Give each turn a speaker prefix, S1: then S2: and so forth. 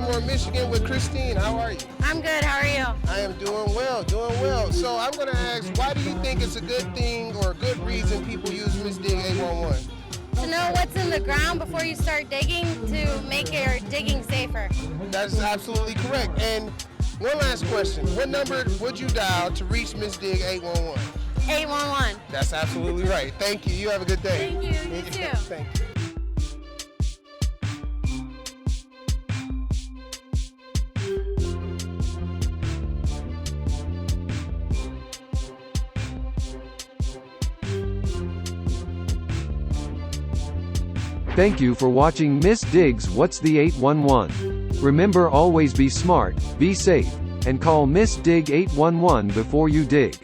S1: Baltimore, Michigan with Christine. How are you?
S2: I'm good. How are you?
S1: I am doing well, doing well. So I'm going to ask, why do you think it's a good thing or a good reason people use Miss Dig 811?
S2: To know what's in the ground before you start digging to make your digging safer.
S1: That's absolutely correct. And one last question. What number would you dial to reach Miss Dig 811?
S2: 811.
S1: That's absolutely right. Thank you. You have a good day.
S2: Thank you. You too.
S1: Thank you.
S3: Thank you for watching Miss Diggs What's the 811. Remember, always be smart, be safe, and call Miss Dig 811 before you dig.